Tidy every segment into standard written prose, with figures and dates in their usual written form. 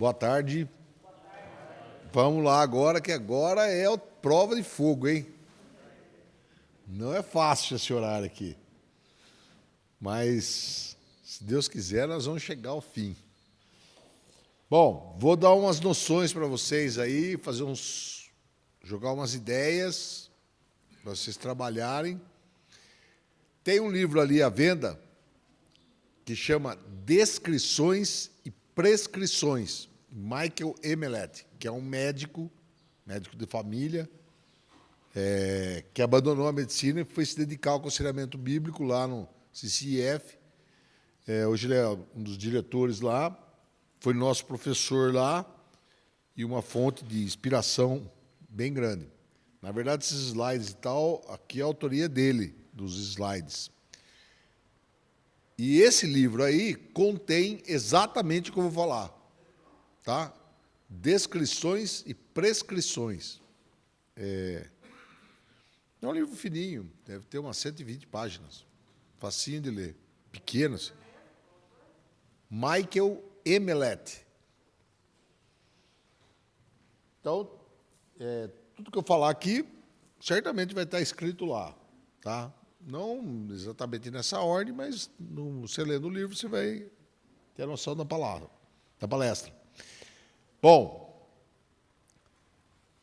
Boa tarde. Vamos lá agora, que agora é a prova de fogo, hein? Não é fácil esse horário aqui. Mas, se Deus quiser, nós vamos chegar ao fim. Bom, vou dar umas noções para vocês aí, jogar umas ideias para vocês trabalharem. Tem um livro ali à venda que chama Descrições e Prescrições, Michael Emmelet, que é um médico de família, que abandonou a medicina e foi se dedicar ao aconselhamento bíblico lá no CCIF. Hoje ele é um dos diretores lá, foi nosso professor lá e uma fonte de inspiração bem grande. Na verdade, esses slides e tal, aqui é a autoria dele, dos slides. E esse livro aí contém exatamente o que eu vou falar, tá? Descrições e prescrições. É um livro fininho, deve ter umas 120 páginas, facinho de ler, pequenos. Michael Emmelet. Então, tudo que eu falar aqui, certamente vai estar escrito lá, tá? Não exatamente nessa ordem, mas você lendo o livro, você vai ter a noção da palavra, da palestra. Bom,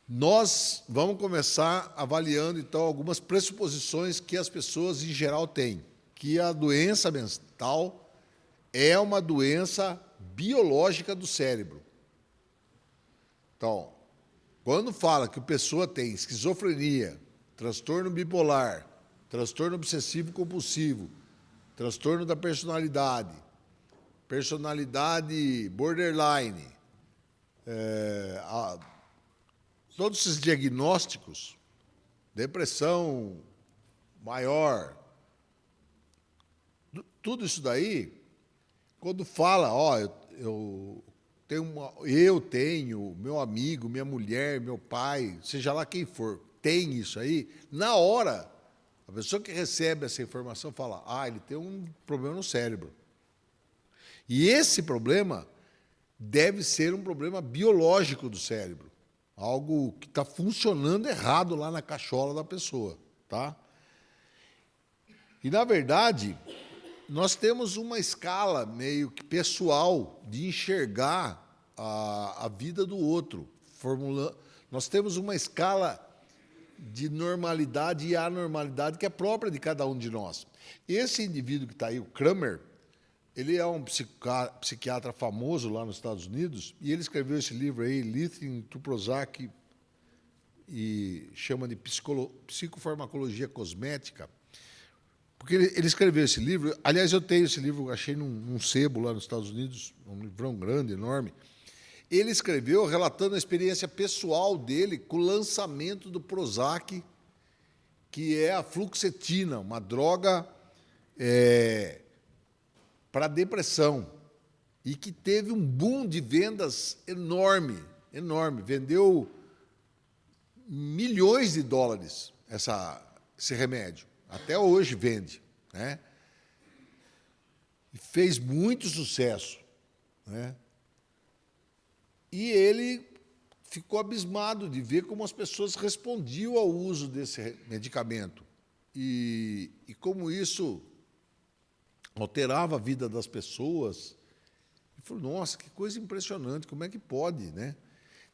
nós vamos começar avaliando, então, algumas pressuposições que as pessoas, em geral, têm. Que a doença mental é uma doença biológica do cérebro. Então, quando fala que a pessoa tem esquizofrenia, transtorno bipolar, transtorno obsessivo-compulsivo, transtorno da personalidade borderline, todos esses diagnósticos, depressão maior, tudo isso daí, quando fala, eu tenho, meu amigo, minha mulher, meu pai, seja lá quem for, tem isso aí, na hora, a pessoa que recebe essa informação fala, ele tem um problema no cérebro. E esse problema deve ser um problema biológico do cérebro, algo que está funcionando errado lá na cachola da pessoa, tá? E, na verdade, nós temos uma escala meio que pessoal de enxergar a vida do outro. Nós temos uma escala de normalidade e anormalidade que é própria de cada um de nós. Esse indivíduo que está aí, o Kramer, ele é um psiquiatra famoso lá nos Estados Unidos e ele escreveu esse livro aí, Listening to Prozac, e chama de Psicofarmacologia Cosmética, porque ele escreveu esse livro. Aliás, eu tenho esse livro, achei num sebo lá nos Estados Unidos, um livrão grande, enorme. Ele escreveu relatando a experiência pessoal dele com o lançamento do Prozac, que é a fluoxetina, uma droga para depressão, e que teve um boom de vendas enorme, enorme. Vendeu milhões de dólares esse remédio. Até hoje vende, né? E fez muito sucesso, né? E ele ficou abismado de ver como as pessoas respondiam ao uso desse medicamento e como isso alterava a vida das pessoas. Ele falou, nossa, que coisa impressionante, como é que pode, né?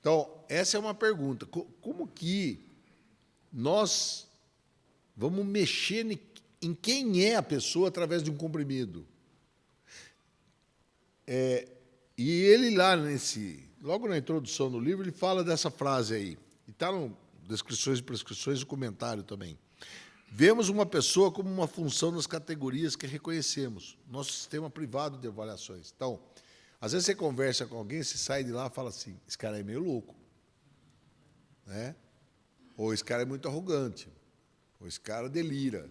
Então, essa é uma pergunta. Como que nós vamos mexer em quem é a pessoa através de um comprimido? E ele lá logo na introdução do livro, ele fala dessa frase aí. E está no Descrições e Prescrições e comentário também. Vemos uma pessoa como uma função das categorias que reconhecemos. Nosso sistema privado de avaliações. Então, às vezes você conversa com alguém, você sai de lá e fala assim, esse cara é meio louco, né? Ou esse cara é muito arrogante, ou esse cara delira,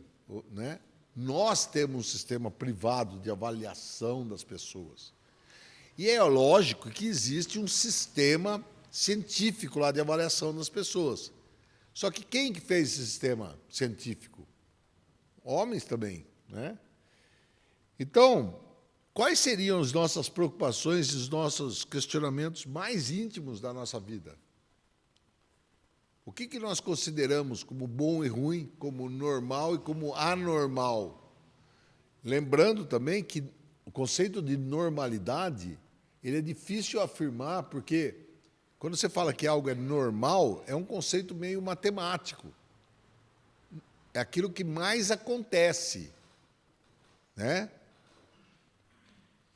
né? Nós temos um sistema privado de avaliação das pessoas. E é lógico que existe um sistema científico lá de avaliação das pessoas. Só que quem que fez esse sistema científico? Homens também, né? Então, quais seriam as nossas preocupações e os nossos questionamentos mais íntimos da nossa vida? O que nós consideramos como bom e ruim, como normal e como anormal? Lembrando também que o conceito de normalidade, ele é difícil afirmar, porque quando você fala que algo é normal, é um conceito meio matemático. É aquilo que mais acontece, né?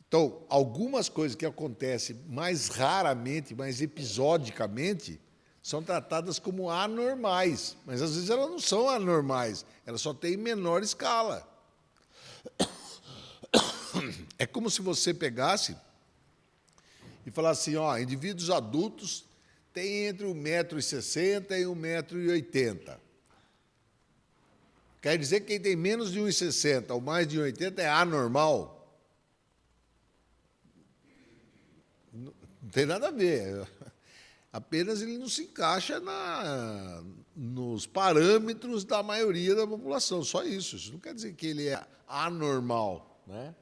Então, algumas coisas que acontecem mais raramente, mais episodicamente, são tratadas como anormais, mas às vezes elas não são anormais, elas só têm menor escala. É como se você pegasse e falasse assim, ó, indivíduos adultos têm entre 1,60 m e 1,80 m. Quer dizer que quem tem menos de 1,60 m ou mais de 1,80 m é anormal? Não tem nada a ver. Apenas ele não se encaixa nos parâmetros da maioria da população, só isso. Isso não quer dizer que ele é anormal, né?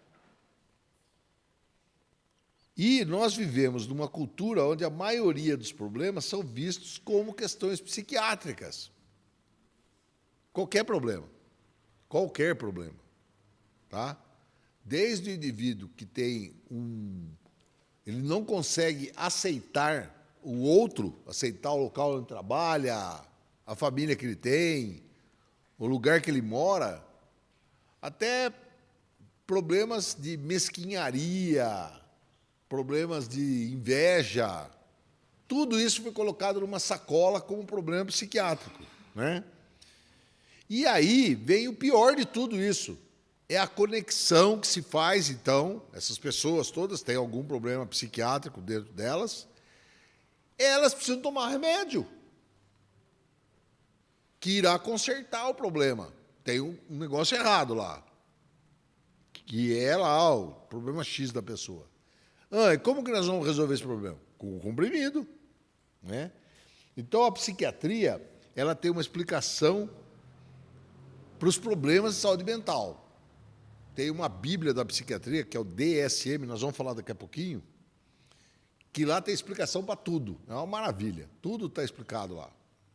E nós vivemos numa cultura onde a maioria dos problemas são vistos como questões psiquiátricas. Qualquer problema. Qualquer problema. Tá? Desde o indivíduo que tem ele não consegue aceitar o outro, aceitar o local onde trabalha, a família que ele tem, o lugar que ele mora, até problemas de mesquinharia, problemas de inveja, tudo isso foi colocado numa sacola como problema psiquiátrico, né? E aí vem o pior de tudo isso, é a conexão que se faz, então, essas pessoas todas têm algum problema psiquiátrico dentro delas, elas precisam tomar remédio, que irá consertar o problema. Tem um negócio errado lá, que é lá o problema X da pessoa. E como que nós vamos resolver esse problema? Com o comprimido, né? Então, a psiquiatria, ela tem uma explicação para os problemas de saúde mental. Tem uma bíblia da psiquiatria, que é o DSM, nós vamos falar daqui a pouquinho, que lá tem explicação para tudo. É uma maravilha. Tudo está explicado lá.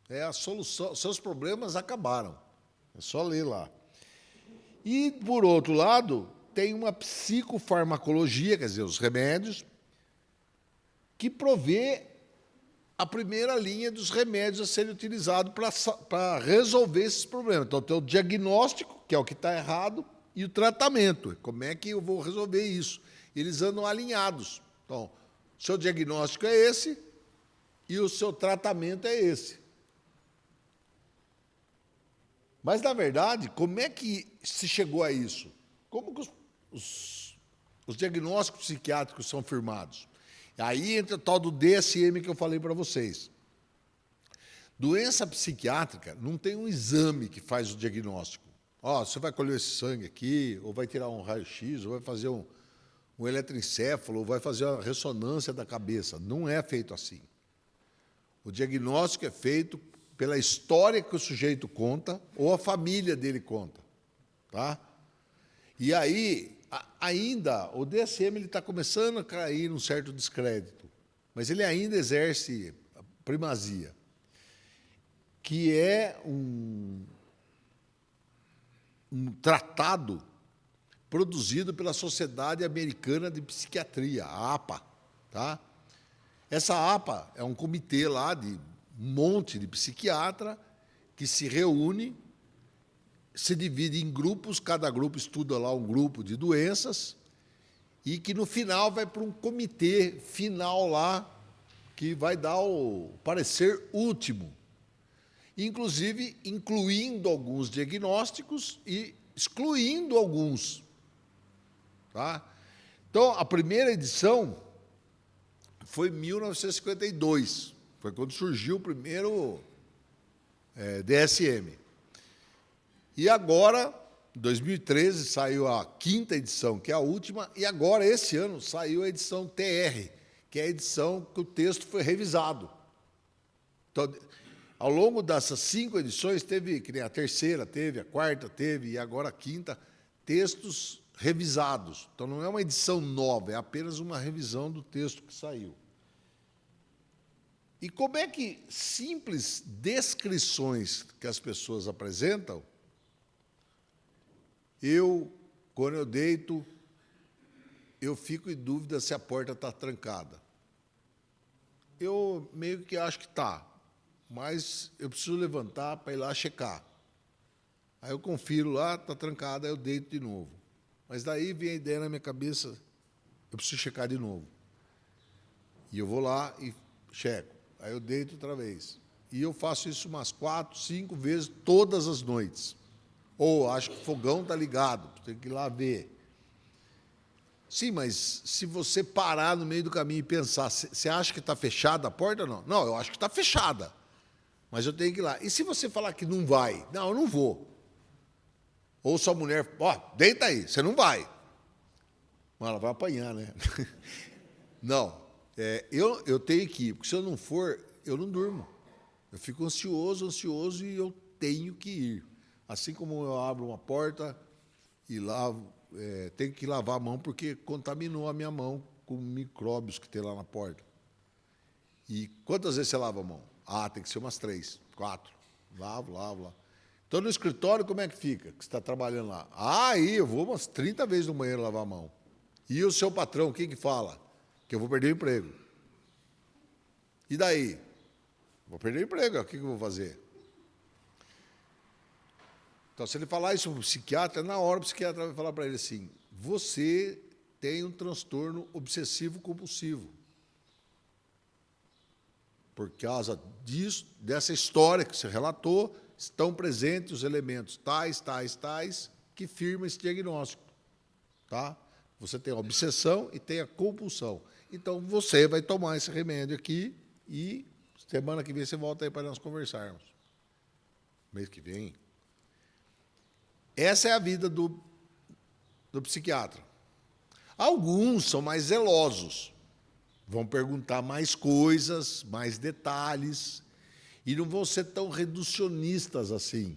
É a solução. Seus problemas acabaram. É só ler lá. E, por outro lado, tem uma psicofarmacologia, quer dizer, os remédios, que provê a primeira linha dos remédios a serem utilizados para resolver esses problemas. Então, tem o diagnóstico, que é o que está errado, e o tratamento. Como é que eu vou resolver isso? Eles andam alinhados. Então, o seu diagnóstico é esse e o seu tratamento é esse. Mas, na verdade, como é que se chegou a isso? Como que os diagnósticos psiquiátricos são firmados? Aí entra o tal do DSM que eu falei para vocês. Doença psiquiátrica não tem um exame que faz o diagnóstico. Você vai colher esse sangue aqui, ou vai tirar um raio-x, ou vai fazer um eletroencefalo, ou vai fazer uma ressonância da cabeça. Não é feito assim. O diagnóstico é feito pela história que o sujeito conta, ou a família dele conta. Tá? E aí, ainda, o DSM está começando a cair num certo descrédito, mas ele ainda exerce primazia, que é um tratado produzido pela Sociedade Americana de Psiquiatria, a APA. Tá? Essa APA é um comitê lá de um monte de psiquiatra que se reúne, se divide em grupos, cada grupo estuda lá um grupo de doenças, e que no final vai para um comitê final lá, que vai dar o parecer último, inclusive incluindo alguns diagnósticos e excluindo alguns. Tá? Então, a primeira edição foi em 1952, foi quando surgiu o primeiro DSM. E agora, em 2013, saiu a 5ª edição, que é a última, e agora, esse ano, saiu a edição TR, que é a edição que o texto foi revisado. Então, ao longo dessas 5 edições, teve, que nem a terceira teve, a quarta teve, e agora a 5ª, textos revisados. Então, não é uma edição nova, é apenas uma revisão do texto que saiu. E como é que simples descrições que as pessoas apresentam, quando eu deito, eu fico em dúvida se a porta está trancada. Eu meio que acho que está, mas eu preciso levantar para ir lá checar. Aí eu confiro lá, está trancada, aí eu deito de novo. Mas daí vem a ideia na minha cabeça, eu preciso checar de novo. E eu vou lá e checo. Aí eu deito outra vez. E eu faço isso umas 4, 5 vezes todas as noites. Ou acho que o fogão está ligado, tem que ir lá ver. Sim, mas se você parar no meio do caminho e pensar, você acha que está fechada a porta ou não? Não, eu acho que está fechada. Mas eu tenho que ir lá. E se você falar que não vai? Não, eu não vou. Ou sua mulher, deita aí, você não vai. Mas ela vai apanhar, né? Não, eu tenho que ir, porque se eu não for, eu não durmo. Eu fico ansioso e eu tenho que ir. Assim como eu abro uma porta e lavo, tenho que lavar a mão porque contaminou a minha mão com micróbios que tem lá na porta. E quantas vezes você lava a mão? Tem que ser umas 3, 4. Lavo. Então, no escritório, como é que fica? Que você está trabalhando lá? Aí eu vou umas 30 vezes no banheiro lavar a mão. E o seu patrão, o que fala? Que eu vou perder o emprego. E daí? Vou perder o emprego, o que eu vou fazer? Então, se ele falar isso para o psiquiatra, na hora o psiquiatra vai falar para ele assim, você tem um transtorno obsessivo-compulsivo. Por causa disso, dessa história que você relatou, estão presentes os elementos tais, que firmam esse diagnóstico. Tá? Você tem a obsessão e tem a compulsão. Então, você vai tomar esse remédio aqui e semana que vem você volta aí para nós conversarmos. Mês que vem. Essa é a vida do psiquiatra. Alguns são mais zelosos, vão perguntar mais coisas, mais detalhes, e não vão ser tão reducionistas assim.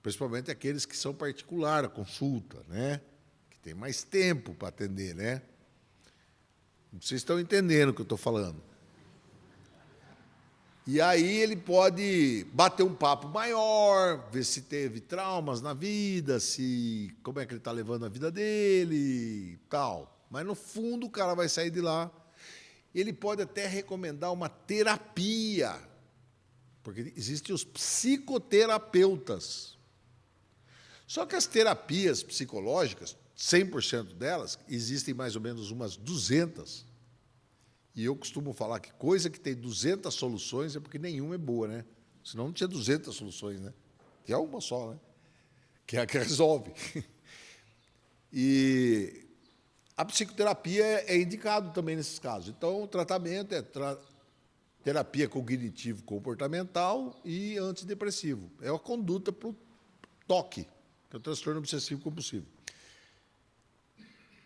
Principalmente aqueles que são particular, a consulta, né? Que tem mais tempo para atender, né? Vocês estão entendendo o que eu estou falando. E aí ele pode bater um papo maior, ver se teve traumas na vida, como é que ele está levando a vida dele e tal. Mas, no fundo, o cara vai sair de lá. Ele pode até recomendar uma terapia, porque existem os psicoterapeutas. Só que as terapias psicológicas, 100% delas, existem mais ou menos umas 200. E eu costumo falar que coisa que tem 200 soluções é porque nenhuma é boa, né? Senão não tinha 200 soluções, né? Tem uma só, né? Que é a que resolve. E a psicoterapia é indicado também nesses casos. Então, o tratamento é terapia cognitivo-comportamental e antidepressivo. É a conduta para o TOC, que é o transtorno obsessivo-compulsivo.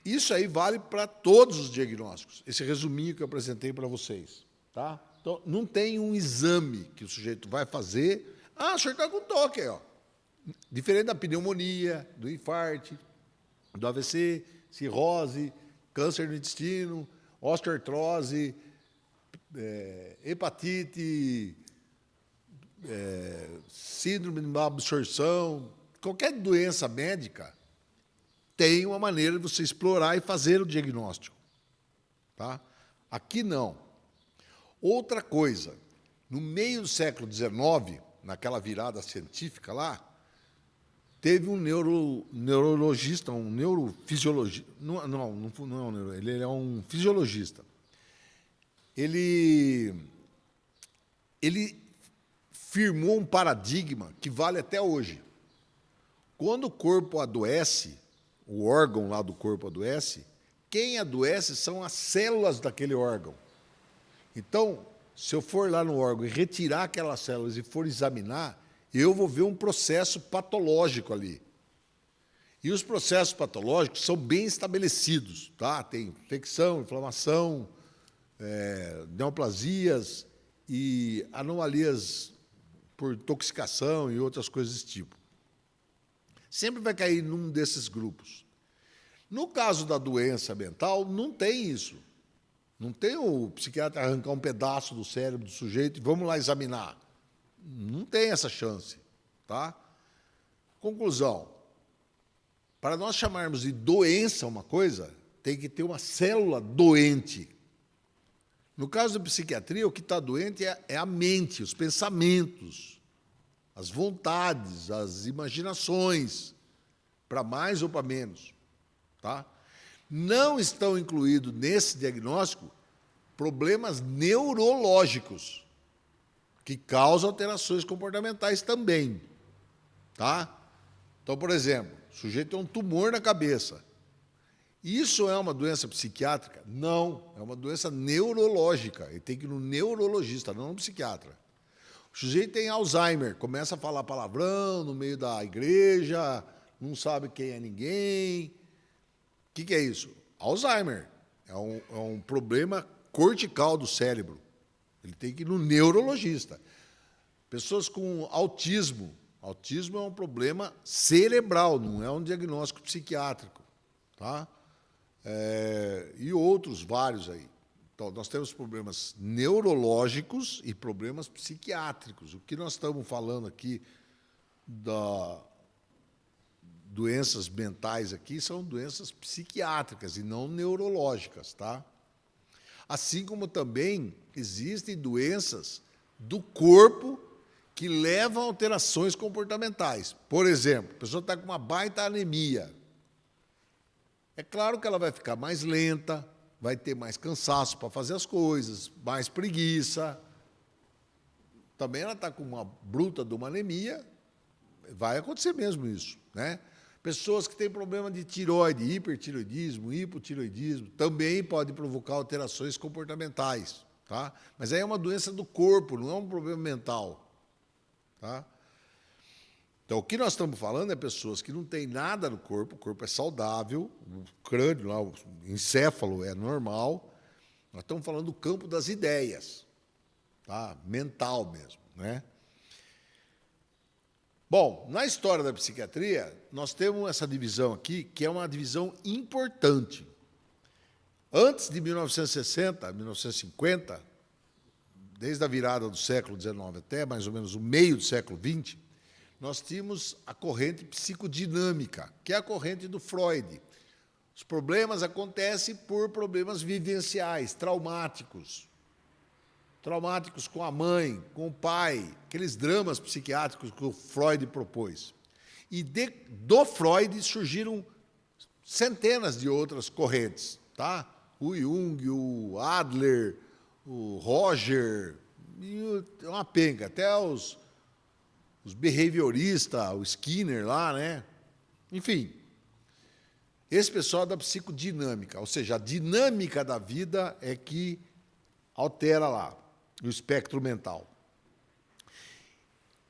Isso aí vale para todos os diagnósticos, esse resuminho que eu apresentei para vocês. Tá? Então, não tem um exame que o sujeito vai fazer. O senhor está com toque aí, ó. Diferente da pneumonia, do infarto, do AVC, cirrose, câncer no intestino, osteoartrose, hepatite, síndrome de má absorção, qualquer doença médica, tem uma maneira de você explorar e fazer o diagnóstico. Tá? Aqui não. Outra coisa, no meio do século XIX, naquela virada científica lá, teve um neurologista, um neurofisiologista, ele é um fisiologista. Ele firmou um paradigma que vale até hoje. Quando o corpo adoece, o órgão lá do corpo adoece, quem adoece são as células daquele órgão. Então, se eu for lá no órgão e retirar aquelas células e for examinar, eu vou ver um processo patológico ali. E os processos patológicos são bem estabelecidos. Tá? Tem infecção, inflamação, neoplasias e anomalias por intoxicação e outras coisas desse tipo. Sempre vai cair num desses grupos. No caso da doença mental, não tem isso. Não tem o psiquiatra arrancar um pedaço do cérebro do sujeito e vamos lá examinar. Não tem essa chance, tá? Conclusão. Para nós chamarmos de doença uma coisa, tem que ter uma célula doente. No caso da psiquiatria, o que está doente é a mente, os pensamentos, as vontades, as imaginações, para mais ou para menos. Tá? Não estão incluídos nesse diagnóstico problemas neurológicos, que causam alterações comportamentais também. Tá? Então, por exemplo, o sujeito tem um tumor na cabeça. Isso é uma doença psiquiátrica? Não, é uma doença neurológica. Ele tem que ir no neurologista, não no psiquiatra. O sujeito tem Alzheimer, começa a falar palavrão no meio da igreja, não sabe quem é ninguém. O que é isso? Alzheimer. É um problema cortical do cérebro. Ele tem que ir no neurologista. Pessoas com autismo. Autismo é um problema cerebral, não é um diagnóstico psiquiátrico. Tá? E outros vários aí. Então, nós temos problemas neurológicos e problemas psiquiátricos. O que nós estamos falando aqui da doenças mentais aqui são doenças psiquiátricas e não neurológicas, tá? Assim como também existem doenças do corpo que levam a alterações comportamentais. Por exemplo, a pessoa está com uma baita anemia. É claro que ela vai ficar mais lenta, vai ter mais cansaço para fazer as coisas, mais preguiça. Também ela está com uma bruta de uma anemia, vai acontecer mesmo isso, né? Pessoas que têm problema de tireoide, hipertireoidismo, hipotireoidismo, também podem provocar alterações comportamentais, tá? Mas aí é uma doença do corpo, não é um problema mental, tá? Então, o que nós estamos falando é pessoas que não têm nada no corpo, o corpo é saudável, o crânio, lá, o encéfalo é normal. Nós estamos falando do campo das ideias, tá? Mental mesmo, né? Bom, na história da psiquiatria, nós temos essa divisão aqui, que é uma divisão importante. Antes de 1960, 1950, desde a virada do século XIX até mais ou menos o meio do século XX, nós tínhamos a corrente psicodinâmica, que é a corrente do Freud. Os problemas acontecem por problemas vivenciais, traumáticos. Traumáticos com a mãe, com o pai, aqueles dramas psiquiátricos que o Freud propôs. E do Freud surgiram centenas de outras correntes, tá? O Jung, o Adler, o Roger, e uma penca, até os behavioristas, o Skinner lá, né? Enfim, esse pessoal da psicodinâmica, ou seja, a dinâmica da vida é que altera lá o espectro mental.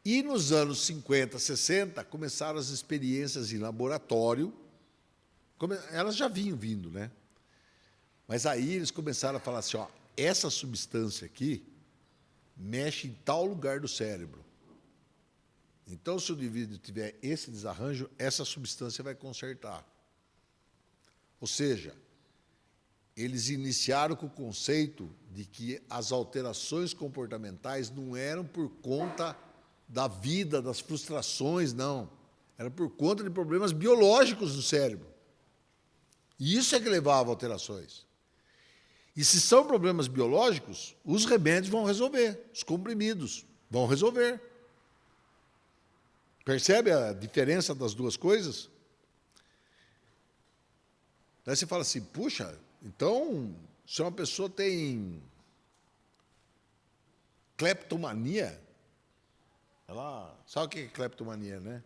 E nos anos 50, 60, começaram as experiências em laboratório. Elas já vinham vindo, né? Mas aí eles começaram a falar assim, ó, essa substância aqui mexe em tal lugar do cérebro. Então, se o indivíduo tiver esse desarranjo, essa substância vai consertar. Ou seja, eles iniciaram com o conceito de que as alterações comportamentais não eram por conta da vida, das frustrações, não. Era por conta de problemas biológicos do cérebro. E isso é que levava a alterações. E se são problemas biológicos, os remédios vão resolver, os comprimidos vão resolver. Percebe a diferença das duas coisas? Daí você fala assim, puxa, então, se uma pessoa tem cleptomania, ela sabe o que é cleptomania, né?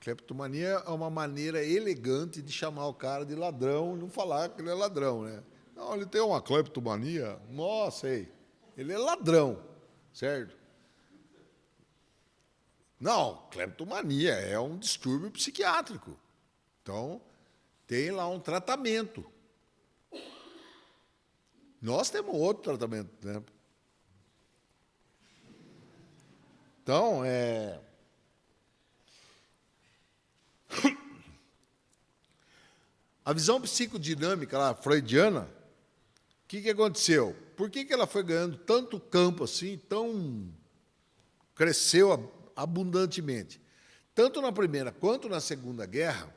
Cleptomania é uma maneira elegante de chamar o cara de ladrão e não falar que ele é ladrão, né? Não, ele tem uma cleptomania, nossa, ele é ladrão, certo? Não, cleptomania é um distúrbio psiquiátrico. Então, tem lá um tratamento. Nós temos outro tratamento, né? Então, A visão psicodinâmica lá, freudiana, o que aconteceu? Por que ela foi ganhando tanto campo assim, cresceu abundantemente? Tanto na Primeira quanto na Segunda Guerra,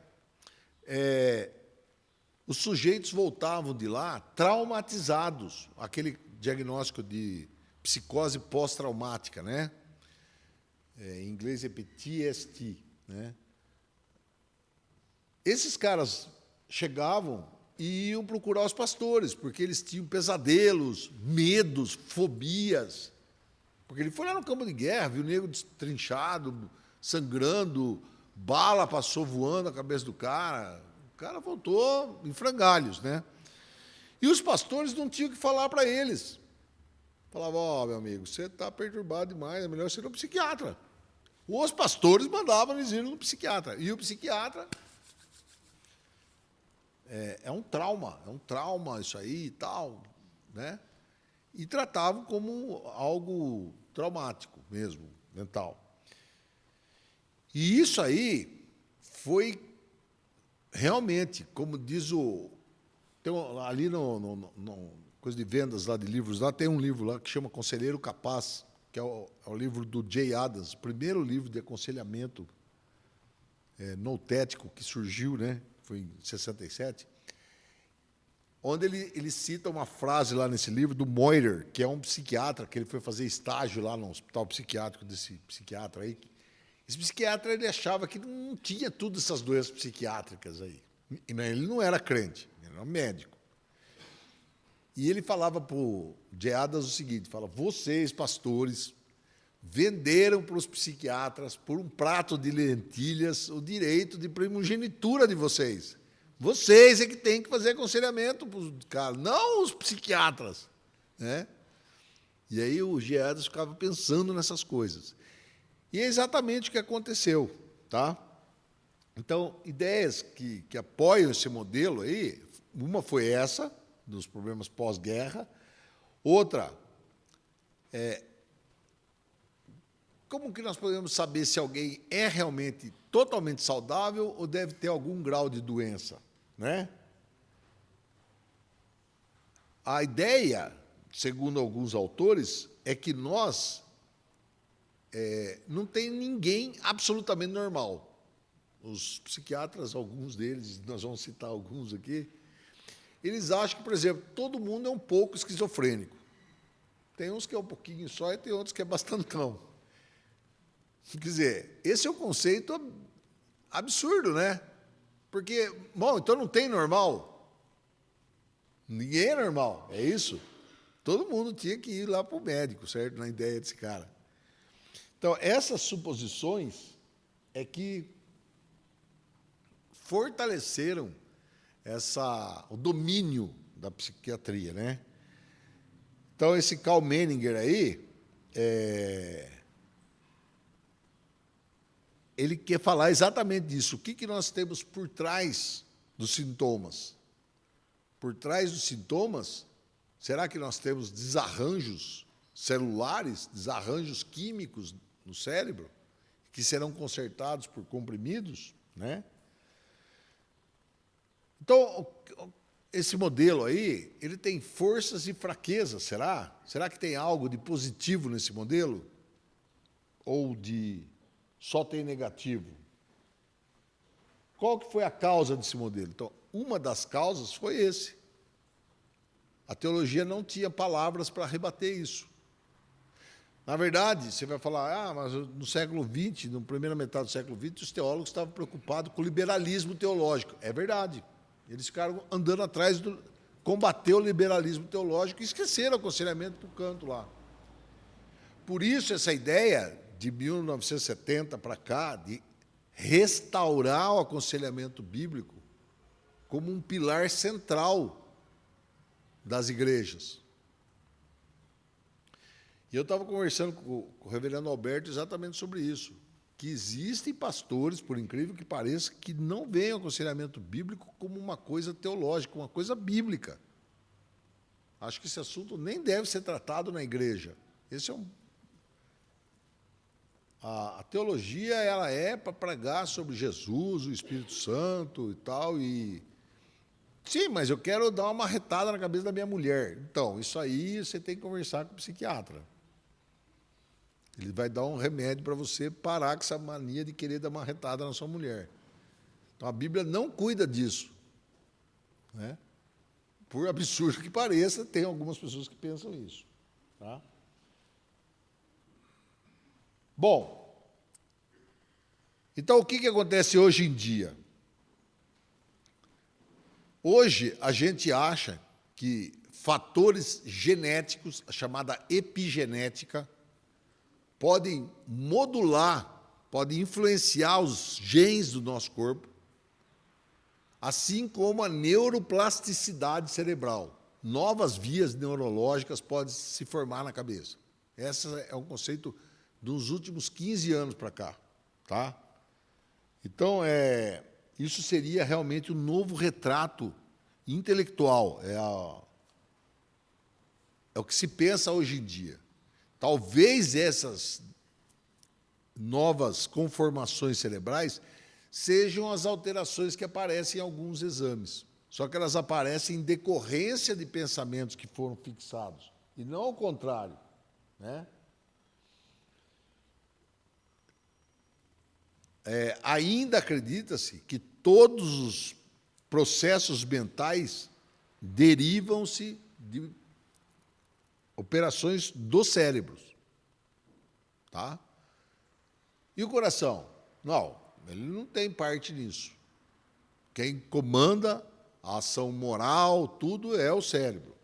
os sujeitos voltavam de lá traumatizados, aquele diagnóstico de psicose pós-traumática, né? Em inglês é PTSD, né? Esses caras chegavam e iam procurar os pastores, porque eles tinham pesadelos, medos, fobias. Porque ele foi lá no campo de guerra, viu o nego destrinchado, sangrando, bala passou voando na cabeça do cara. O cara voltou em frangalhos, né? E os pastores não tinham o que falar para eles. Falavam, ó, meu amigo, você está perturbado demais, é melhor você ir no psiquiatra. Os pastores mandavam eles irem no psiquiatra. E o psiquiatra é um trauma isso aí e tal, né? E tratavam como algo traumático mesmo, mental. E isso aí foi realmente, como diz ali no coisa de vendas lá de livros, lá tem um livro lá que chama Conselheiro Capaz, que é o livro do Jay Adams, o primeiro livro de aconselhamento noutético que surgiu, né? Foi em 67, onde ele cita uma frase lá nesse livro do Moyer, que é um psiquiatra, que ele foi fazer estágio lá no hospital psiquiátrico desse psiquiatra aí. Esse psiquiatra ele achava que não tinha todas essas doenças psiquiátricas aí. Ele não era crente, ele era médico. E ele falava para o Adams o seguinte, fala, vocês, pastores, venderam para os psiquiatras, por um prato de lentilhas, o direito de primogenitura de vocês. Vocês é que têm que fazer aconselhamento para os caras, não os psiquiatras, né? E aí o Adams ficava pensando nessas coisas. E é exatamente o que aconteceu, tá? Então, ideias que apoiam esse modelo aí, uma foi essa, dos problemas pós-guerra, outra como que nós podemos saber se alguém é realmente totalmente saudável ou deve ter algum grau de doença, né? A ideia, segundo alguns autores, é que nós não tem ninguém absolutamente normal. Os psiquiatras, alguns deles, nós vamos citar alguns aqui, eles acham que, por exemplo, todo mundo é um pouco esquizofrênico. Tem uns que é um pouquinho só e tem outros que é bastantão. Quer dizer, esse é um conceito absurdo, né? Porque, bom, então não tem normal. Ninguém é normal, é isso? Todo mundo tinha que ir lá para o médico, certo? Na ideia desse cara. Então, essas suposições é que fortaleceram o domínio da psiquiatria, né? Então, esse Karl Menninger aí, ele quer falar exatamente disso. O que nós temos por trás dos sintomas? Por trás dos sintomas, será que nós temos desarranjos celulares, desarranjos químicos no cérebro, que serão consertados por comprimidos, né? Então, esse modelo aí, ele tem forças e fraquezas, será? Será que tem algo de positivo nesse modelo? Ou só tem negativo? Qual que foi a causa desse modelo? Então, uma das causas foi esse. A teologia não tinha palavras para rebater isso. Na verdade, você vai falar, mas no século XX, na primeira metade do século XX, os teólogos estavam preocupados com o liberalismo teológico. É verdade. Eles ficaram andando atrás combater o liberalismo teológico e esqueceram o aconselhamento para o canto lá. Por isso, essa ideia de 1970 para cá, de restaurar o aconselhamento bíblico como um pilar central das igrejas. E eu estava conversando com o reverendo Alberto exatamente sobre isso, que existem pastores, por incrível que pareça, que não veem o aconselhamento bíblico como uma coisa teológica, uma coisa bíblica. Acho que esse assunto nem deve ser tratado na igreja. A teologia ela é para pregar sobre Jesus, o Espírito Santo e tal, e Sim, mas eu quero dar uma marretada na cabeça da minha mulher. Então, isso aí você tem que conversar com o psiquiatra. Ele vai dar um remédio para você parar com essa mania de querer dar marretada na sua mulher. Então, a Bíblia não cuida disso. Né? Por absurdo que pareça, tem algumas pessoas que pensam isso. Tá? Bom, então o que acontece hoje em dia? Hoje a gente acha que fatores genéticos, a chamada epigenética, podem modular, podem influenciar os genes do nosso corpo, assim como a neuroplasticidade cerebral. Novas vias neurológicas podem se formar na cabeça. Esse é um conceito dos últimos 15 anos para cá. Tá? Então, isso seria realmente um novo retrato intelectual. É o que se pensa hoje em dia. Talvez essas novas conformações cerebrais sejam as alterações que aparecem em alguns exames. Só que elas aparecem em decorrência de pensamentos que foram fixados, e não ao contrário. Né? Ainda acredita-se que todos os processos mentais derivam-se de operações dos cérebros. Tá? E o coração? Não, ele não tem parte nisso. Quem comanda a ação moral, tudo é o cérebro.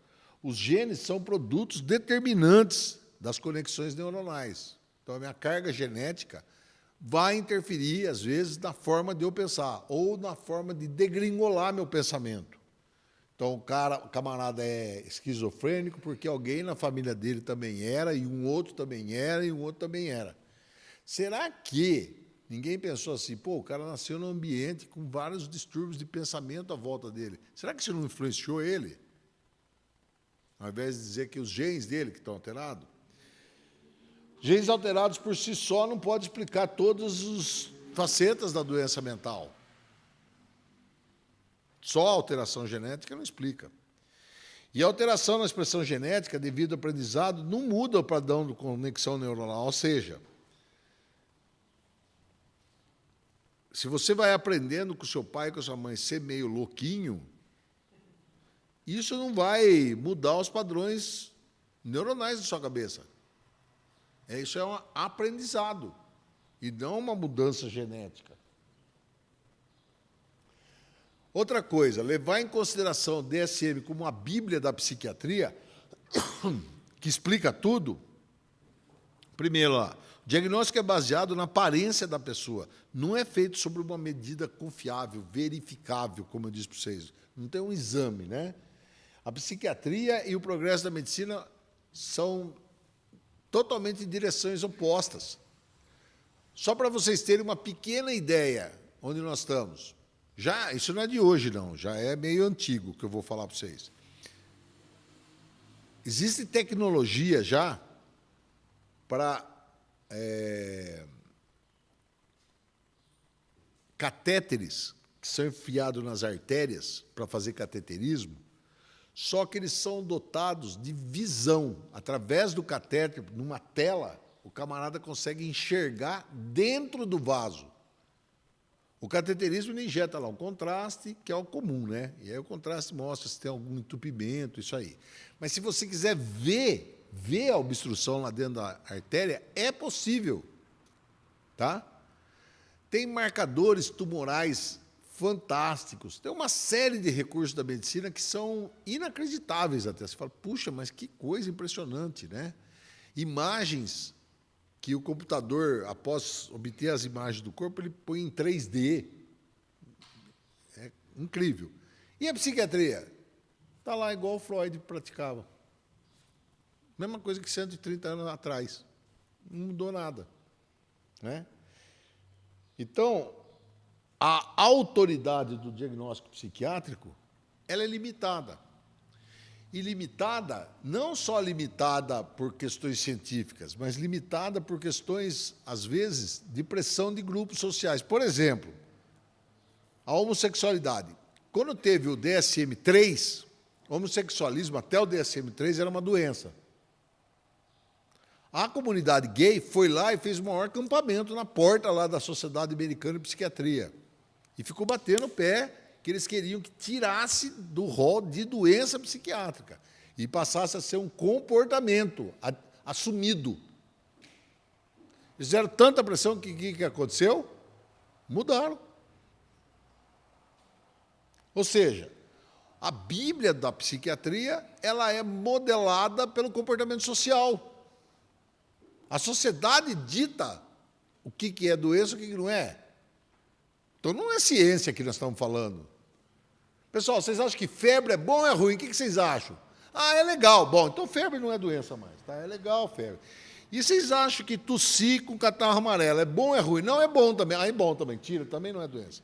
Os genes são produtos determinantes das conexões neuronais. Então, a minha carga genética vai interferir, às vezes, na forma de eu pensar, ou na forma de degringolar meu pensamento. Então, o camarada é esquizofrênico porque alguém na família dele também era, e um outro também era, e um outro também era. Será que ninguém pensou assim, pô, o cara nasceu num ambiente com vários distúrbios de pensamento à volta dele. Será que isso não influenciou ele? Ao invés de dizer que os genes dele que estão alterados. Genes alterados por si só não pode explicar todas as facetas da doença mental. Só a alteração genética não explica. E a alteração na expressão genética, devido ao aprendizado, não muda o padrão de conexão neuronal. Ou seja, se você vai aprendendo com o seu pai e com a sua mãe ser meio louquinho, isso não vai mudar os padrões neuronais da sua cabeça. Isso é um aprendizado, e não uma mudança genética. Outra coisa, levar em consideração o DSM como a Bíblia da psiquiatria, que explica tudo. Primeiro, o diagnóstico é baseado na aparência da pessoa, não é feito sobre uma medida confiável, verificável, como eu disse para vocês. Não tem um exame, né? A psiquiatria e o progresso da medicina são totalmente em direções opostas. Só para vocês terem uma pequena ideia onde nós estamos. Isso não é de hoje, não, já é meio antigo que eu vou falar para vocês. Existe tecnologia já para catéteres que são enfiados nas artérias para fazer cateterismo, só que eles são dotados de visão. Através do catéter, numa tela, o camarada consegue enxergar dentro do vaso. O cateterismo ele injeta lá um contraste, que é o comum, né? E aí o contraste mostra se tem algum entupimento, isso aí. Mas se você quiser ver a obstrução lá dentro da artéria, é possível. Tá? Tem marcadores tumorais fantásticos. Tem uma série de recursos da medicina que são inacreditáveis até. Você fala, puxa, mas que coisa impressionante, né? Imagens que o computador, após obter as imagens do corpo, ele põe em 3D. É incrível. E a psiquiatria? Está lá igual o Freud praticava. Mesma coisa que 130 anos atrás. Não mudou nada. Né? Então, a autoridade do diagnóstico psiquiátrico ela é limitada. E limitada, não só limitada por questões científicas, mas limitada por questões, às vezes, de pressão de grupos sociais. Por exemplo, a homossexualidade. Quando teve o DSM-3, homossexualismo até o DSM-3 era uma doença. A comunidade gay foi lá e fez o maior acampamento na porta lá da Sociedade Americana de Psiquiatria. E ficou batendo o pé que eles queriam que tirasse do rol de doença psiquiátrica e passasse a ser um comportamento assumido. Fizeram tanta pressão que o que aconteceu? Mudaram. Ou seja, a Bíblia da psiquiatria ela é modelada pelo comportamento social. A sociedade dita o que é doença e o que não é. Então, não é ciência que nós estamos falando. Pessoal, vocês acham que febre é bom ou é ruim? O que vocês acham? Ah, é legal. Bom, então febre não é doença mais. Tá? É legal febre. E vocês acham que tossir com catarro amarelo é bom ou é ruim? Não, é bom também. Ah, é bom também. Tira, também não é doença.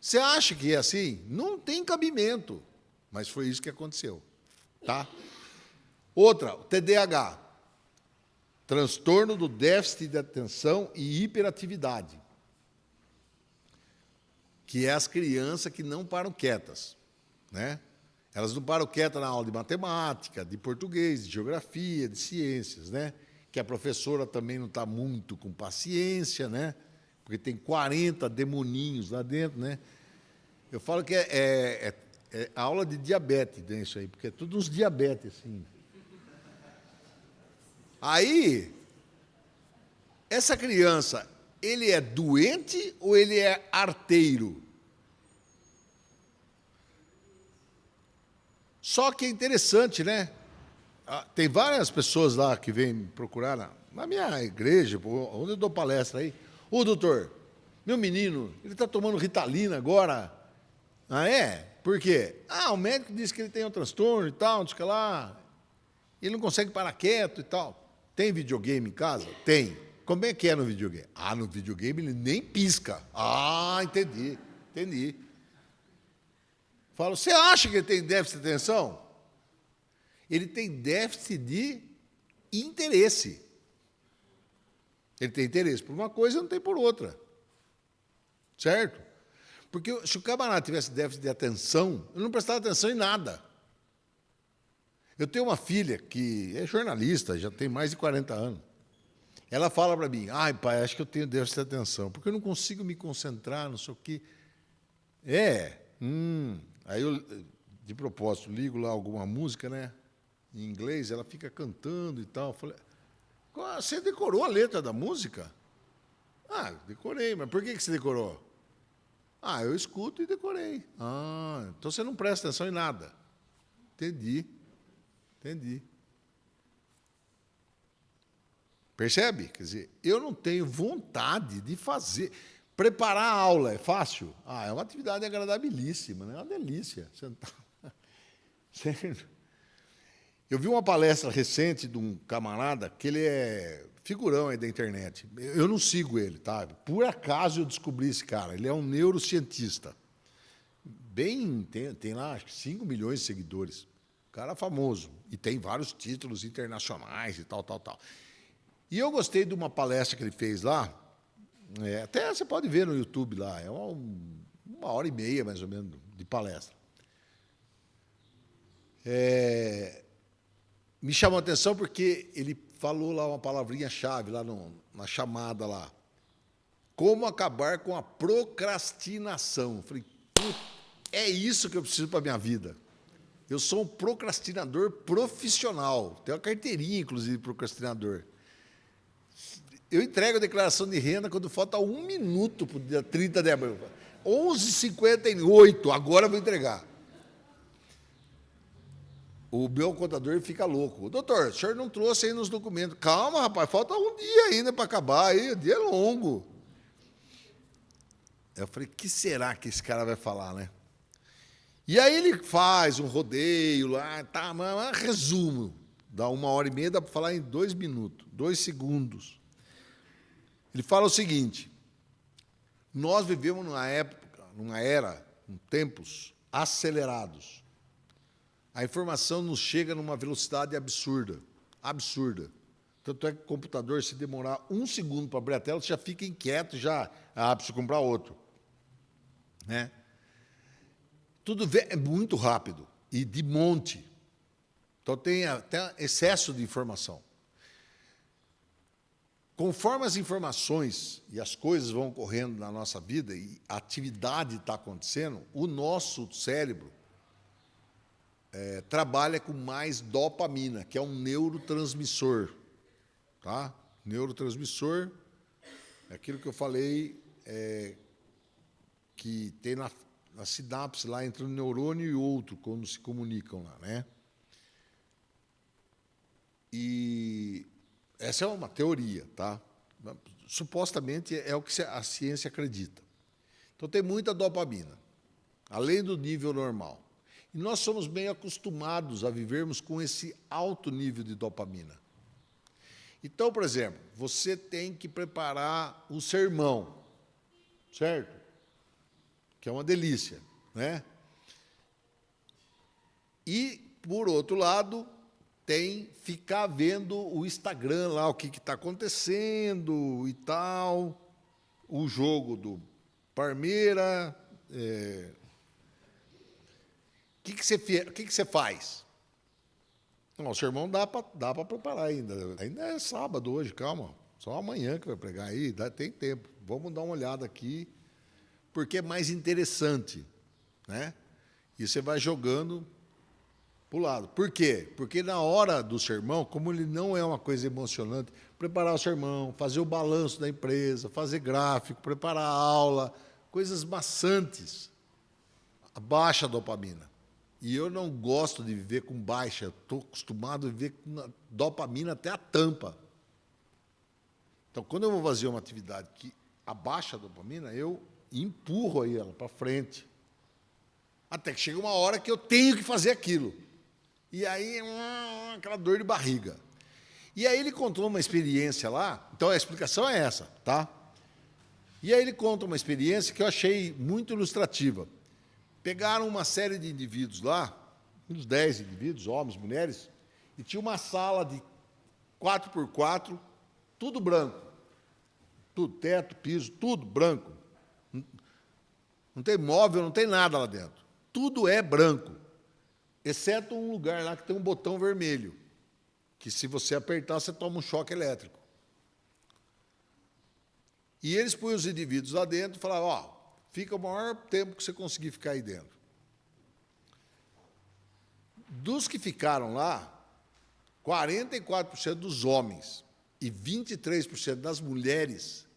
Você acha que é assim? Não tem cabimento. Mas foi isso que aconteceu. Tá? Outra, o TDAH. Transtorno do déficit de atenção e hiperatividade. Que é as crianças que não param quietas. Né? Elas não param quietas na aula de matemática, de português, de geografia, de ciências, né? Que a professora também não está muito com paciência, né? Porque tem 40 demoninhos lá dentro, né? Eu falo que é aula de diabetes, né, isso aí, porque é tudo uns diabetes, assim. Aí, essa criança, ele é doente ou ele é arteiro? Só que é interessante, né? Tem várias pessoas lá que vêm procurar na minha igreja, onde eu dou palestra aí. Ô, doutor, meu menino, ele está tomando Ritalina agora. Ah, é? Por quê? Ah, o médico disse que ele tem um transtorno e tal, não sei o que lá. Ele não consegue parar quieto e tal. Tem videogame em casa? Tem. Como é que é no videogame? Ah, no videogame ele nem pisca. Ah, entendi. Falo, você acha que ele tem déficit de atenção? Ele tem déficit de interesse. Ele tem interesse por uma coisa e não tem por outra. Certo? Porque se o camarada tivesse déficit de atenção, ele não prestava atenção em nada. Eu tenho uma filha que é jornalista, já tem mais de 40 anos. Ela fala para mim, ai, pai, acho que eu tenho déficit de atenção, porque eu não consigo me concentrar, não sei o quê. Aí eu, de propósito, ligo lá alguma música, né? Em inglês, ela fica cantando e tal. Eu falei, você decorou a letra da música? Ah, decorei, mas por que você decorou? Ah, eu escuto e decorei. Ah, então você não presta atenção em nada. Entendi. Percebe? Quer dizer, eu não tenho vontade de fazer. Preparar a aula é fácil? Ah, é uma atividade agradabilíssima, né? É uma delícia. Sentar. Certo? Eu vi uma palestra recente de um camarada que ele é figurão aí da internet. Eu não sigo ele, tá? Por acaso eu descobri esse cara. Ele é um neurocientista. Tem lá, acho que 5 milhões de seguidores. Cara famoso. E tem vários títulos internacionais e tal. E eu gostei de uma palestra que ele fez lá. Até você pode ver no YouTube lá. É uma hora e meia, mais ou menos, de palestra. Me chamou a atenção porque ele falou lá uma palavrinha-chave, lá na chamada lá. Como acabar com a procrastinação. Eu falei, é isso que eu preciso para a minha vida. Eu sou um procrastinador profissional. Tenho uma carteirinha, inclusive, de procrastinador. Eu entrego a declaração de renda quando falta 1 minuto para o dia 30 de abril. 11h58, agora eu vou entregar. O meu contador fica louco. Doutor, o senhor não trouxe aí nos documentos. Calma, rapaz, falta um dia ainda para acabar aí, o dia é longo. Eu falei, o que será que esse cara vai falar, né? E aí ele faz um rodeio lá, tá, mas resumo. Dá 1h30, dá para falar em 2 minutos, 2 segundos. Ele fala o seguinte, nós vivemos numa era, em tempos acelerados. A informação nos chega numa velocidade absurda. Tanto é que o computador, se demorar 1 segundo para abrir a tela, você já fica inquieto, preciso comprar outro. Né? Tudo é muito rápido e de monte. Então, tem até excesso de informação. Conforme as informações e as coisas vão ocorrendo na nossa vida e a atividade está acontecendo, o nosso cérebro trabalha com mais dopamina, que é um neurotransmissor. Tá? Neurotransmissor é aquilo que eu falei, que tem na sinapse lá entre um neurônio e outro, quando se comunicam lá, né? E essa é uma teoria, tá? Supostamente é o que a ciência acredita. Então, tem muita dopamina, além do nível normal. E nós somos bem acostumados a vivermos com esse alto nível de dopamina. Então, por exemplo, você tem que preparar um sermão, certo? Que é uma delícia, né? E, por outro lado, tem ficar vendo o Instagram lá, o que está acontecendo e tal, o jogo do Palmeiras. O que você faz? Não, o sermão dá para preparar ainda. Ainda é sábado hoje, calma. Só amanhã que vai pregar aí, tem tempo. Vamos dar uma olhada aqui, porque é mais interessante, né? E você vai jogando para o lado. Por quê? Porque na hora do sermão, como ele não é uma coisa emocionante, preparar o sermão, fazer o balanço da empresa, fazer gráfico, preparar a aula, coisas maçantes, baixa a dopamina. E eu não gosto de viver com baixa, estou acostumado a viver com dopamina até a tampa. Então, quando eu vou fazer uma atividade que abaixa a dopamina, eu empurro aí ela para frente. Até que chega uma hora que eu tenho que fazer aquilo. E aí, aquela dor de barriga. E aí ele contou uma experiência lá, então a explicação é essa, tá? E aí ele conta uma experiência que eu achei muito ilustrativa. Pegaram uma série de indivíduos lá, uns 10 indivíduos, homens, mulheres, e tinha uma sala de 4x4, tudo branco. Tudo, teto, piso, tudo branco. Não tem móvel, não tem nada lá dentro. Tudo é branco, exceto um lugar lá que tem um botão vermelho, que se você apertar, você toma um choque elétrico. E eles punham os indivíduos lá dentro e falavam, fica o maior tempo que você conseguir ficar aí dentro. Dos que ficaram lá, 44% dos homens e 23% das mulheres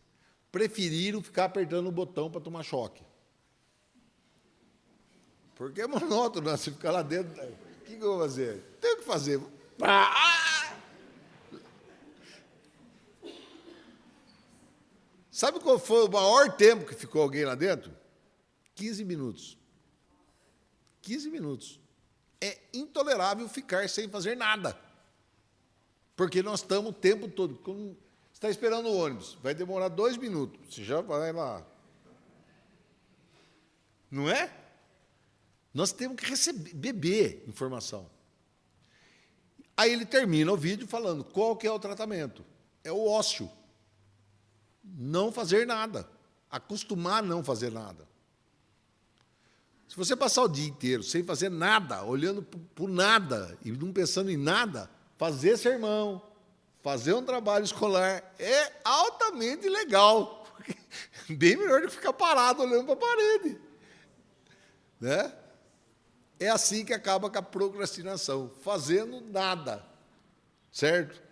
preferiram ficar apertando o botão para tomar choque. Porque é monótono, né? Você ficar lá dentro. O que eu vou fazer? Tenho que fazer. Sabe qual foi o maior tempo que ficou alguém lá dentro? 15 minutos. 15 minutos. É intolerável ficar sem fazer nada. Porque nós estamos o tempo todo. Quando você está esperando o ônibus, vai demorar 2 minutos. Você já vai lá. Não é? Nós temos que beber informação. Aí ele termina o vídeo falando qual que é o tratamento. É o ócio. Não fazer nada. Acostumar a não fazer nada. Se você passar o dia inteiro sem fazer nada, olhando por nada e não pensando em nada, fazer sermão, fazer um trabalho escolar é altamente legal. Bem melhor do que ficar parado olhando para a parede. Né? É assim que acaba com a procrastinação, fazendo nada. Certo?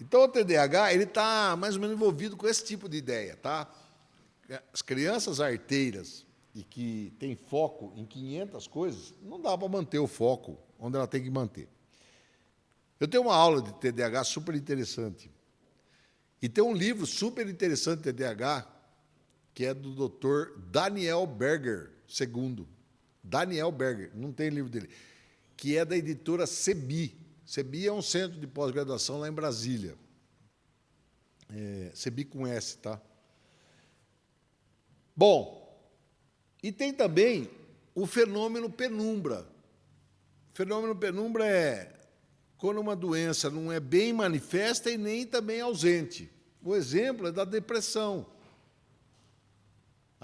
Então, o TDAH está mais ou menos envolvido com esse tipo de ideia. Tá? As crianças arteiras e que têm foco em 500 coisas, não dá para manter o foco onde ela tem que manter. Eu tenho uma aula de TDAH super interessante. E tem um livro super interessante de TDAH, que é do Dr. Daniel Berger, II. Daniel Berger, não tem livro dele, que é da editora CEBI. CEBI é um centro de pós-graduação lá em Brasília. CEBI com S, tá? Bom, e tem também o fenômeno penumbra. O fenômeno penumbra é quando uma doença não é bem manifesta e nem também ausente. O exemplo é da depressão.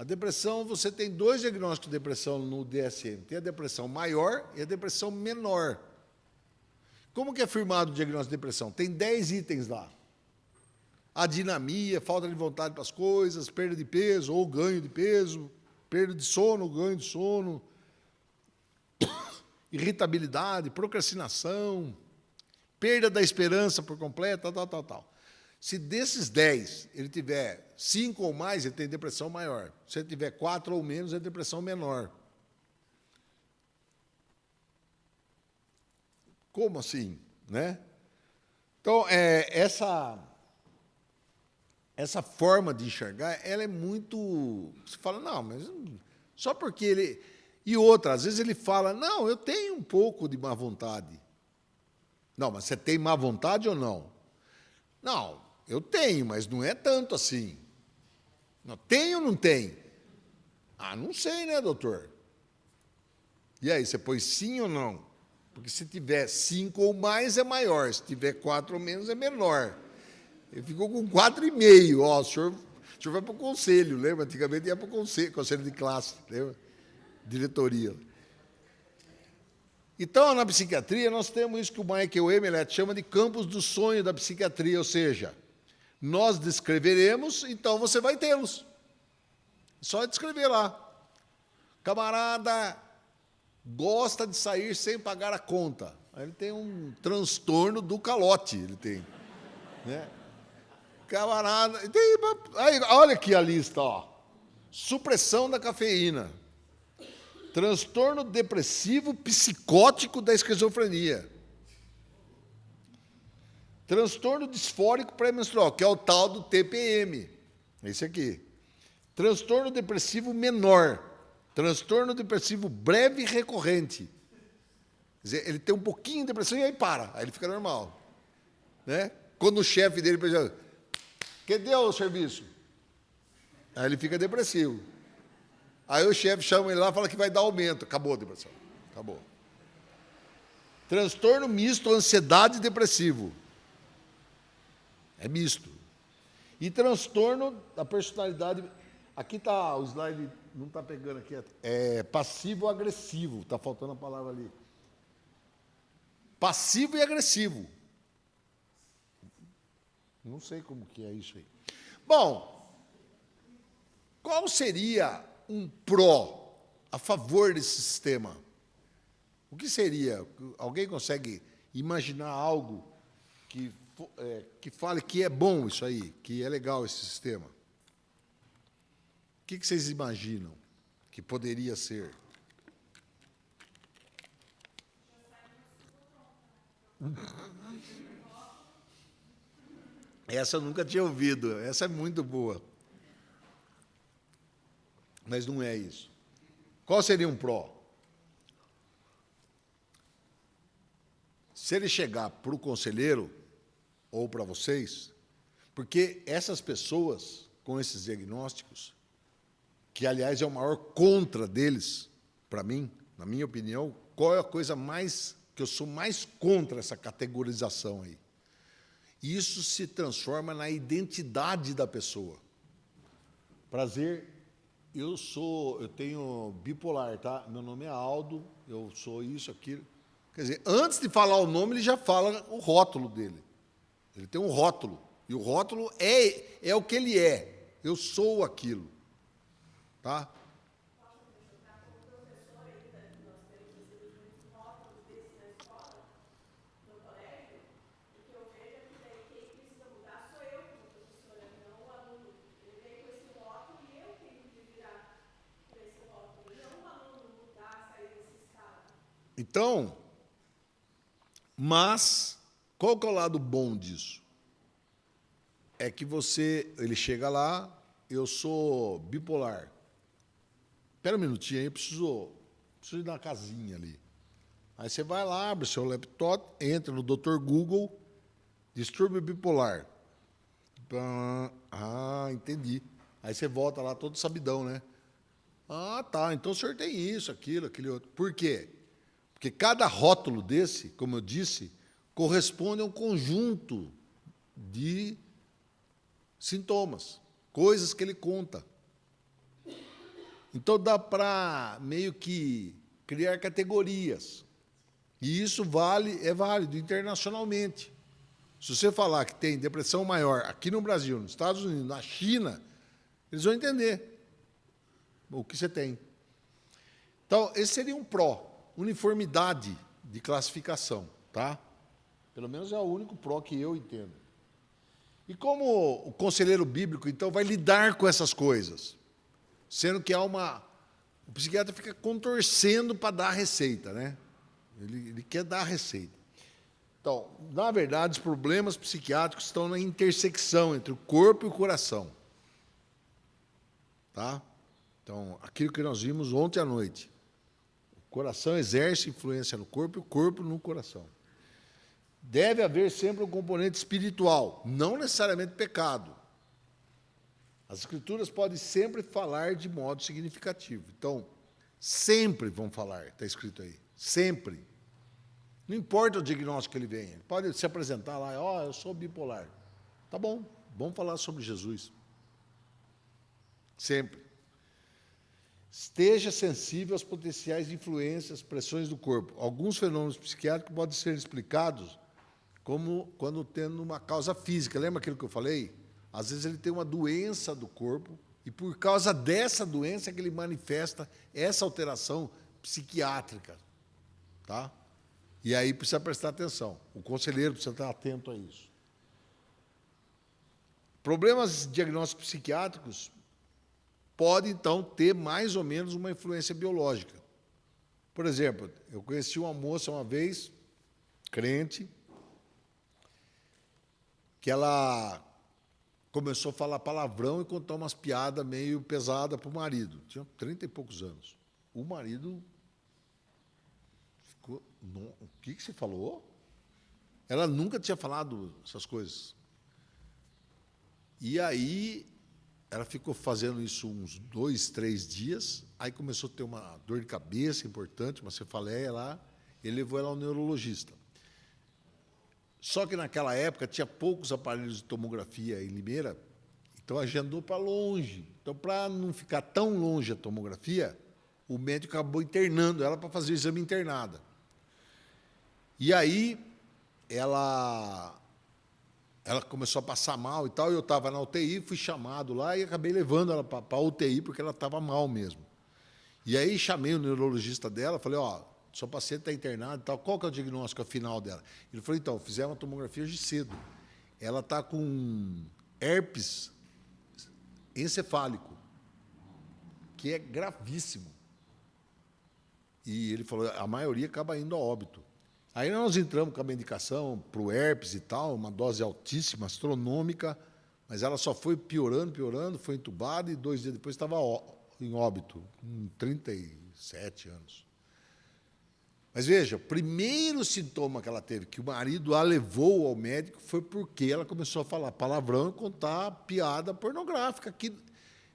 A depressão, você tem dois diagnósticos de depressão no DSM. Tem a depressão maior e a depressão menor. Como que é firmado o diagnóstico de depressão? Tem 10 itens lá. Adinamia, falta de vontade para as coisas, perda de peso ou ganho de peso, perda de sono, ganho de sono, irritabilidade, procrastinação, perda da esperança por completo, tal. Se desses 10 ele tiver 5 ou mais, ele tem depressão maior. Se ele tiver 4 ou menos, é depressão menor. Como assim? Né? Então, essa forma de enxergar, ela é muito... Você fala, não, mas só porque ele... E outra, às vezes ele fala, não, eu tenho um pouco de má vontade. Não, mas você tem má vontade ou não? Não, eu tenho, mas não é tanto assim. Não, tem ou não tem? Ah, não sei, né, doutor? E aí, você pôs sim ou não? Porque se tiver 5 ou mais, é maior. Se tiver 4 ou menos, é menor. Ele ficou com 4,5. Ó, o senhor vai para o conselho, lembra? Antigamente ia para o conselho de classe, lembra? Diretoria. Então, na psiquiatria, nós temos isso que o Michael Emmett chama de campos do sonho da psiquiatria, ou seja, nós descreveremos, então você vai tê-los. Só descrever lá. Camarada gosta de sair sem pagar a conta. Aí ele tem um transtorno do calote, ele tem. Né? Camarada... Aí, olha aqui a lista, ó. Supressão da cafeína. Transtorno depressivo psicótico da esquizofrenia. Transtorno disfórico pré-menstrual, que é o tal do TPM. Esse aqui. Transtorno depressivo menor. Transtorno depressivo breve e recorrente. Quer dizer, ele tem um pouquinho de depressão e aí para, aí ele fica normal. Né? Quando o chefe dele pergunta, cadê o serviço? Aí ele fica depressivo. Aí o chefe chama ele lá e fala que vai dar aumento. Acabou a depressão. Acabou. Transtorno misto, ansiedade e depressivo. É misto. E transtorno da personalidade... Aqui está, o slide não está pegando aqui. É passivo-agressivo. Está faltando a palavra ali. Passivo e agressivo. Não sei como que é isso aí. Bom, qual seria um pró a favor desse sistema? O que seria? Alguém consegue imaginar algo que fale que é bom isso aí, que é legal esse sistema? O que vocês imaginam que poderia ser? Essa eu nunca tinha ouvido, essa é muito boa. Mas não é isso. Qual seria um pró? Se ele chegar para o conselheiro, ou para vocês, porque essas pessoas com esses diagnósticos, que, aliás, é o maior contra deles, para mim, na minha opinião, qual é a coisa mais que eu sou mais contra essa categorização aí? Isso se transforma na identidade da pessoa. Prazer, eu tenho bipolar, tá? Meu nome é Aldo, eu sou isso, aquilo. Quer dizer, antes de falar o nome, ele já fala o rótulo dele. Ele tem um rótulo, e o rótulo é o que ele é. Eu sou aquilo. Tá? Então, mas, qual que é o lado bom disso? É que ele chega lá, eu sou bipolar. Espera um minutinho aí, eu preciso ir na casinha ali. Aí você vai lá, abre o seu laptop, entra no Dr. Google, distúrbio bipolar. Ah, entendi. Aí você volta lá todo sabidão, né? Ah, tá, então o senhor tem isso, aquilo, aquele outro. Por quê? Porque cada rótulo desse, como eu disse, corresponde a um conjunto de sintomas, coisas que ele conta. Então, dá para meio que criar categorias. E isso é válido internacionalmente. Se você falar que tem depressão maior aqui no Brasil, nos Estados Unidos, na China, eles vão entender o que você tem. Então, esse seria um pró, uniformidade de classificação, tá? Pelo menos é o único pró que eu entendo. E como o conselheiro bíblico, então, vai lidar com essas coisas? Sendo que o psiquiatra fica contorcendo para dar a receita, né? Ele quer dar a receita. Então, na verdade, os problemas psiquiátricos estão na intersecção entre o corpo e o coração. Tá? Então, aquilo que nós vimos ontem à noite. O coração exerce influência no corpo e o corpo no coração. Deve haver sempre um componente espiritual, não necessariamente pecado. As Escrituras podem sempre falar de modo significativo. Então, sempre vão falar, está escrito aí. Sempre. Não importa o diagnóstico que ele venha. Ele pode se apresentar lá, eu sou bipolar. Tá bom, vamos falar sobre Jesus. Sempre. Esteja sensível às potenciais influências, pressões do corpo. Alguns fenômenos psiquiátricos podem ser explicados como quando tendo uma causa física. Lembra aquilo que eu falei? Às vezes ele tem uma doença do corpo e por causa dessa doença é que ele manifesta essa alteração psiquiátrica. Tá? E aí precisa prestar atenção. O conselheiro precisa estar atento a isso. Problemas diagnósticos psiquiátricos podem, então, ter mais ou menos uma influência biológica. Por exemplo, eu conheci uma moça uma vez, crente, que ela começou a falar palavrão e contar umas piadas meio pesadas para o marido. Tinha 30 e poucos anos. O marido ficou... O que você falou? Ela nunca tinha falado essas coisas. E aí, ela ficou fazendo isso uns 2, 3 dias, aí começou a ter uma dor de cabeça importante, uma cefaleia lá, ele levou ela ao neurologista. Só que naquela época tinha poucos aparelhos de tomografia em Limeira, então agendou para longe. Então, para não ficar tão longe a tomografia, o médico acabou internando ela para fazer o exame internada. E aí, ela começou a passar mal e tal, e eu estava na UTI, fui chamado lá e acabei levando ela para a UTI, porque ela estava mal mesmo. E aí chamei o neurologista dela, falei, sua paciente está internada e tal, qual que é o diagnóstico final dela? Ele falou, então, fizemos uma tomografia hoje cedo. Ela está com herpes encefálico, que é gravíssimo. E ele falou, a maioria acaba indo a óbito. Aí nós entramos com a medicação para o herpes e tal, uma dose altíssima, astronômica, mas ela só foi piorando, foi entubada e 2 dias depois estava em óbito, com 37 anos. Mas veja, o primeiro sintoma que ela teve, que o marido a levou ao médico, foi porque ela começou a falar palavrão e contar piada pornográfica.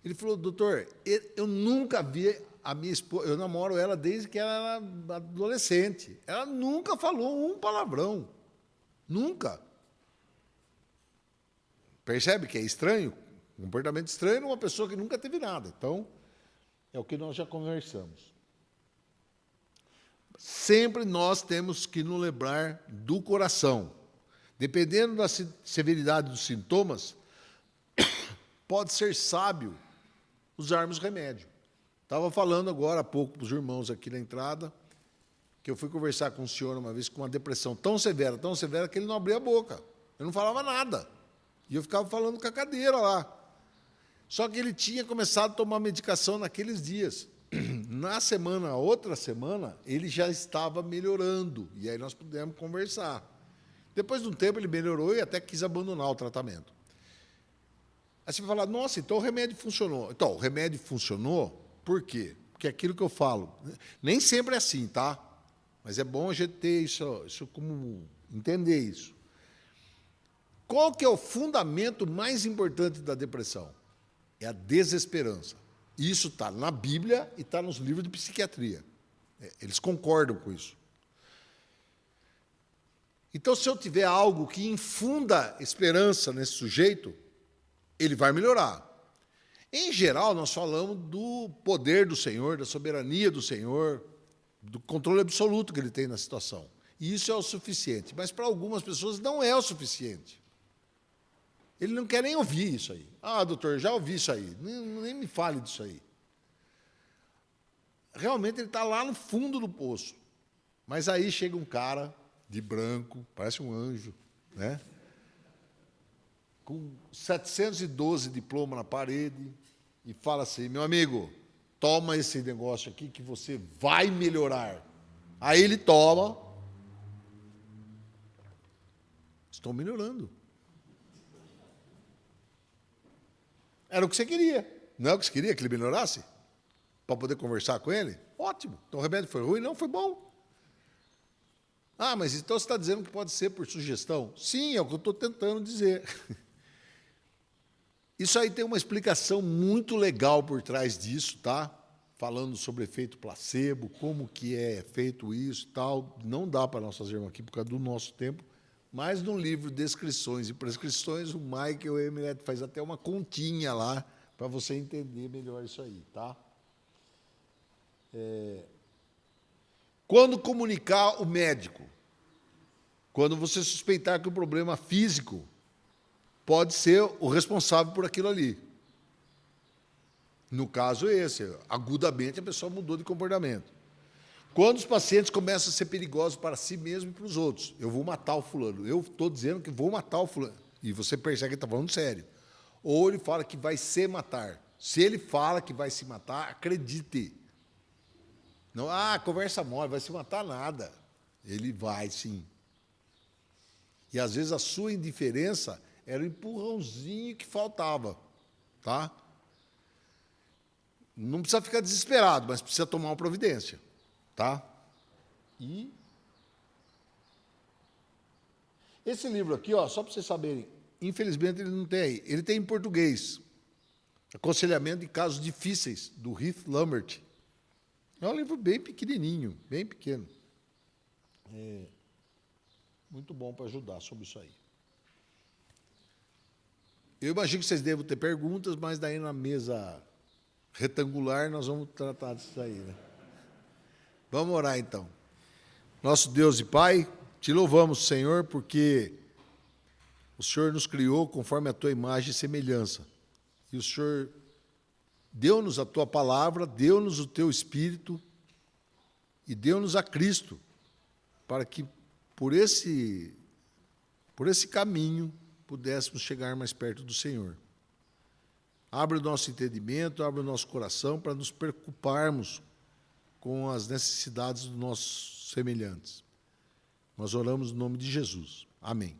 Ele falou, doutor, eu nunca vi a minha esposa, eu namoro ela desde que ela era adolescente. Ela nunca falou um palavrão. Nunca. Percebe que é estranho? Um comportamento estranho numa pessoa que nunca teve nada. Então, é o que nós já conversamos. Sempre nós temos que nos lembrar do coração. Dependendo da severidade dos sintomas, pode ser sábio usarmos remédio. Estava falando agora há pouco para os irmãos aqui na entrada, que eu fui conversar com um senhor uma vez com uma depressão tão severa, que ele não abria a boca. Eu não falava nada. E eu ficava falando com a cadeira lá. Só que ele tinha começado a tomar medicação naqueles dias. Outra semana, ele já estava melhorando. E aí nós pudemos conversar. Depois de um tempo, ele melhorou e até quis abandonar o tratamento. Aí você vai falar, nossa, então o remédio funcionou. Então, o remédio funcionou, por quê? Porque é aquilo que eu falo, nem sempre é assim, tá? Mas é bom a gente ter isso como entender isso. Qual que é o fundamento mais importante da depressão? É a desesperança. Isso está na Bíblia e está nos livros de psiquiatria. Eles concordam com isso. Então, se eu tiver algo que infunda esperança nesse sujeito, ele vai melhorar. Em geral, nós falamos do poder do Senhor, da soberania do Senhor, do controle absoluto que ele tem na situação. E isso é o suficiente. Mas para algumas pessoas não é o suficiente. Ele não quer nem ouvir isso aí. Ah, doutor, já ouvi isso aí. Nem me fale disso aí. Realmente ele está lá no fundo do poço. Mas aí chega um cara de branco, parece um anjo, né? Com 712 diplomas na parede, e fala assim: meu amigo, toma esse negócio aqui que você vai melhorar. Aí ele toma. Estou melhorando. Era o que você queria. Não é o que você queria, que ele melhorasse? Para poder conversar com ele? Ótimo. Então o remédio foi ruim? Não, foi bom. Ah, mas então você está dizendo que pode ser por sugestão? Sim, é o que eu estou tentando dizer. Isso aí tem uma explicação muito legal por trás disso, tá? Falando sobre efeito placebo, como que é feito isso e tal. Não dá para nós fazermos aqui por causa do nosso tempo, mas no livro Descrições e Prescrições, o Michael Emmett faz até uma continha lá para você entender melhor isso aí, tá? Quando comunicar o médico? Quando você suspeitar que o problema físico pode ser o responsável por aquilo ali. No caso esse, agudamente a pessoa mudou de comportamento. Quando os pacientes começam a ser perigosos para si mesmo e para os outros. Eu vou matar o fulano. Eu estou dizendo que vou matar o fulano. E você percebe que ele está falando sério. Ou ele fala que vai se matar. Se ele fala que vai se matar, acredite. Não, conversa mole, vai se matar nada. Ele vai, sim. E, às vezes, a sua indiferença era o empurrãozinho que faltava. Tá? Não precisa ficar desesperado, mas precisa tomar uma providência. Tá? E esse livro aqui, ó, só para vocês saberem, infelizmente ele não tem aí. Ele tem em português. Aconselhamento em casos difíceis, do Heath Lambert. É um livro bem pequenininho, bem pequeno. Muito bom para ajudar sobre isso aí. Eu imagino que vocês devem ter perguntas, mas daí na mesa retangular nós vamos tratar disso aí, né? Vamos orar então. Nosso Deus e Pai, te louvamos, Senhor, porque o Senhor nos criou conforme a tua imagem e semelhança. E o Senhor deu-nos a tua palavra, deu-nos o teu Espírito e deu-nos a Cristo, para que por esse caminho pudéssemos chegar mais perto do Senhor. Abre o nosso entendimento, abre o nosso coração para nos preocuparmos com as necessidades dos nossos semelhantes. Nós oramos no nome de Jesus. Amém.